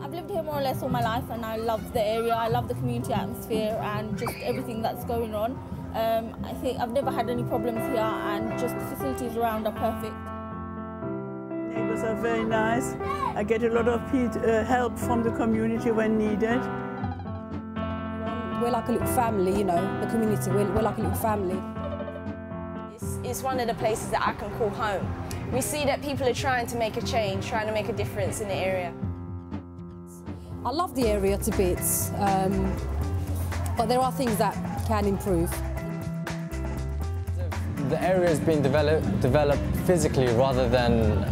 I've lived here more or less all my life and I love the area, I love the community atmosphere and just everything that's going on. I think I've never had any problems here and just the facilities around are perfect. Neighbours are very nice. I get a lot of help from the community when needed. We're like a little family, you know, the community, we're like a little family. It's one of the places that I can call home. We see that people are trying to make a change, trying to make a difference in the area. I love the area to bits, but there are things that can improve. The area has been developed physically rather than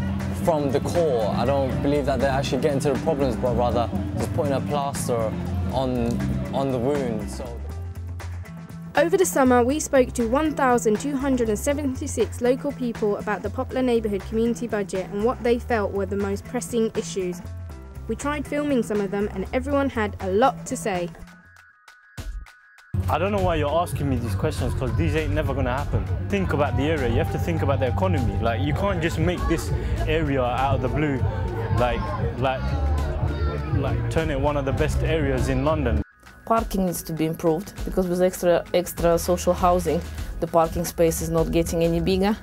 from the core. I don't believe that they're actually getting to the problems, but rather just putting a plaster on the wound. Over the summer, we spoke to 1,276 local people about the Poplar Neighbourhood Community Budget and what they felt were the most pressing issues. We tried filming some of them and everyone had a lot to say. I don't know why you're asking me these questions because these ain't never going to happen. Think about the area, you have to think about the economy. Like, you can't just make this area out of the blue, like turn it one of the best areas in London. Parking needs to be improved because with extra social housing, the parking space is not getting any bigger,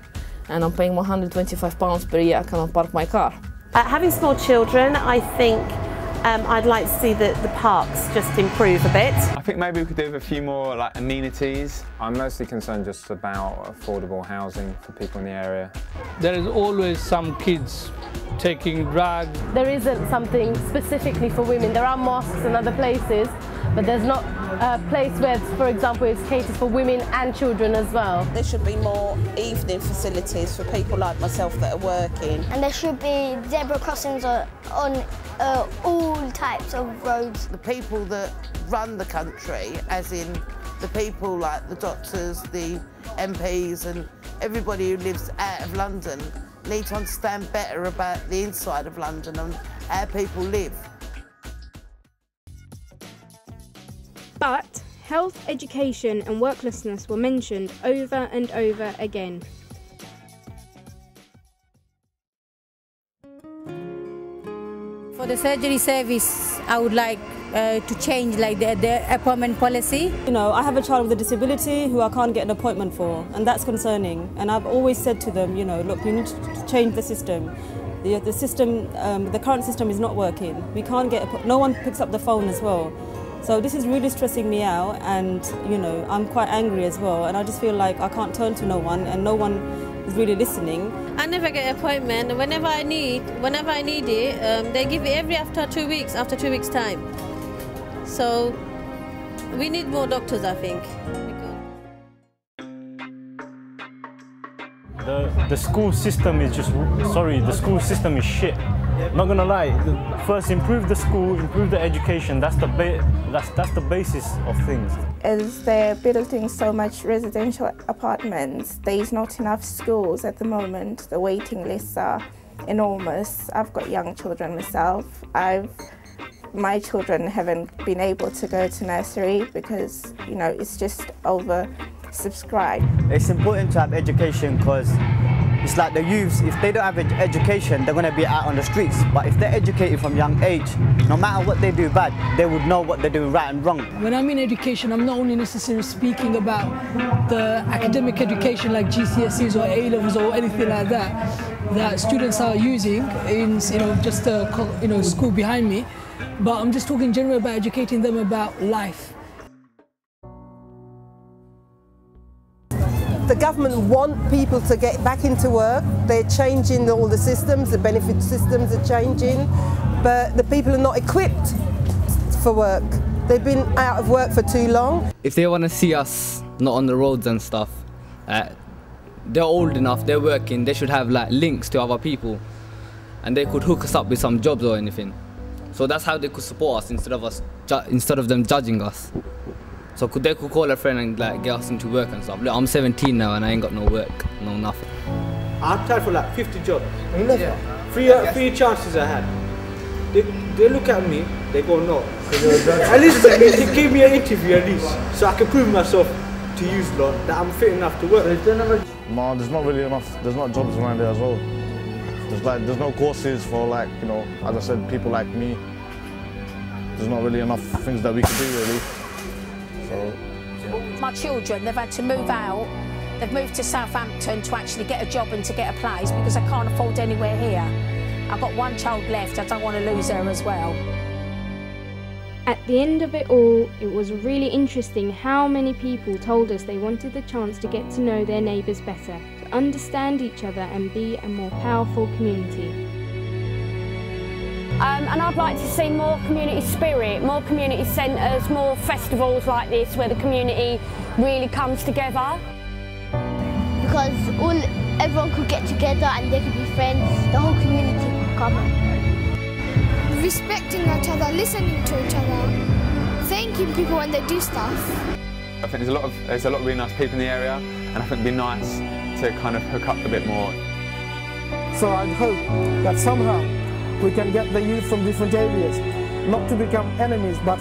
and I'm paying £125 per year. I cannot park my car. Having small children, I think I'd like to see the parks just improve a bit. I think maybe we could do with a few more amenities. I'm mostly concerned just about affordable housing for people in the area. There is always some kids taking drugs. There isn't something specifically for women. There are mosques and other places, but there's not a place where, for example, it's catered for women and children as well. There should be more evening facilities for people like myself that are working. And there should be zebra crossings on all types of roads. The people that run the country, as in the people like the doctors, the MPs and everybody who lives out of London, need to understand better about the inside of London and how people live. But health, education and worklessness were mentioned over and over again. For the surgery service, I would like to change the appointment policy. You know, I have a child with a disability who I can't get an appointment for, and that's concerning. And I've always said to them, you know, look, you need to change the system. The system, the current system is not working. We can't get, no one picks up the phone as well. So this is really stressing me out, and you know, I'm quite angry as well, and I just feel like I can't turn to no one and no one is really listening. I never get an appointment. Whenever I need it, they give it after 2 weeks time. So we need more doctors, I think. The school system is the school system is shit. Not gonna lie, first improve the school, improve the education, that's the basis of things. As they're building so much residential apartments, there's not enough schools at the moment. The waiting lists are enormous. I've got young children myself. My children haven't been able to go to nursery because, you know, it's just oversubscribed. It's important to have education because it's like the youths, if they don't have education, they're going to be out on the streets. But if they're educated from young age, no matter what they do bad, they would know what they're doing right and wrong. When I mean education, I'm not only necessarily speaking about the academic education like GCSEs or A-levels or anything like that students are using in, just the school behind me. But I'm just talking generally about educating them about life. The government want people to get back into work. They're changing all the systems, the benefit systems are changing, but the people are not equipped for work. They've been out of work for too long. If they want to see us not on the roads and stuff, they're old enough, they're working, they should have links to other people and they could hook us up with some jobs or anything. So that's how they could support us instead of them judging us. So they could call a friend and get us into work and stuff. Look, I'm 17 now and I ain't got no work, no nothing. I applied for 50 jobs. Three chances I had. They look at me, they go no. At least they give me an interview at least, so I can prove myself to use lot that I'm fit enough to work. No, there's not really enough. There's not jobs around there as well. There's no courses for as I said, people like me. there's not really enough things that we can do really. So, yeah. My children, they've had to move out. They've moved to Southampton to actually get a job and to get a place because I can't afford anywhere here. I've got one child left, I don't want to lose her as well. At the end of it all, it was really interesting how many people told us they wanted the chance to get to know their neighbours better, to understand each other and be a more powerful community. And I'd like to see more community spirit, more community centres, more festivals like this where the community really comes together. Because everyone could get together and they could be friends, the whole community could come. Respecting each other, listening to each other, thanking people when they do stuff. I think there's a lot of really nice people in the area, and I think it'd be nice to kind of hook up a bit more. So I'd hope that somehow we can get the youth from different areas, not to become enemies, but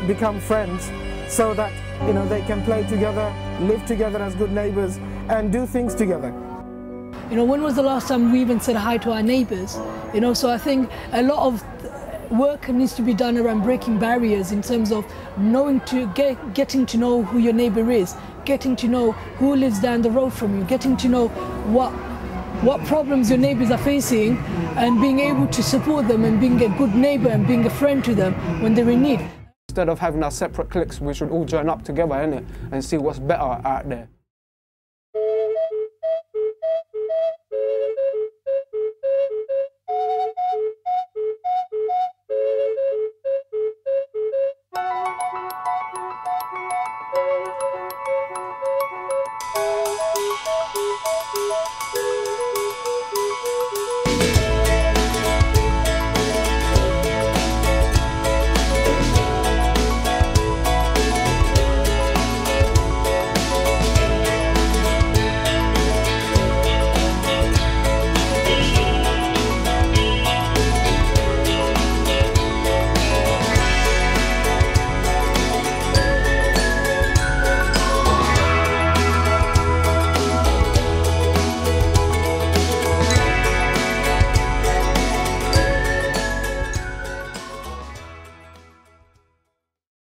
become friends, so that they can play together, live together as good neighbours, and do things together. When was the last time we even said hi to our neighbours? So I think a lot of work needs to be done around breaking barriers in terms of getting to know who your neighbour is, getting to know who lives down the road from you, getting to know what problems your neighbours are facing, and being able to support them and being a good neighbour and being a friend to them when they're in need. Instead of having our separate cliques, we should all join up together, innit, and see what's better out there.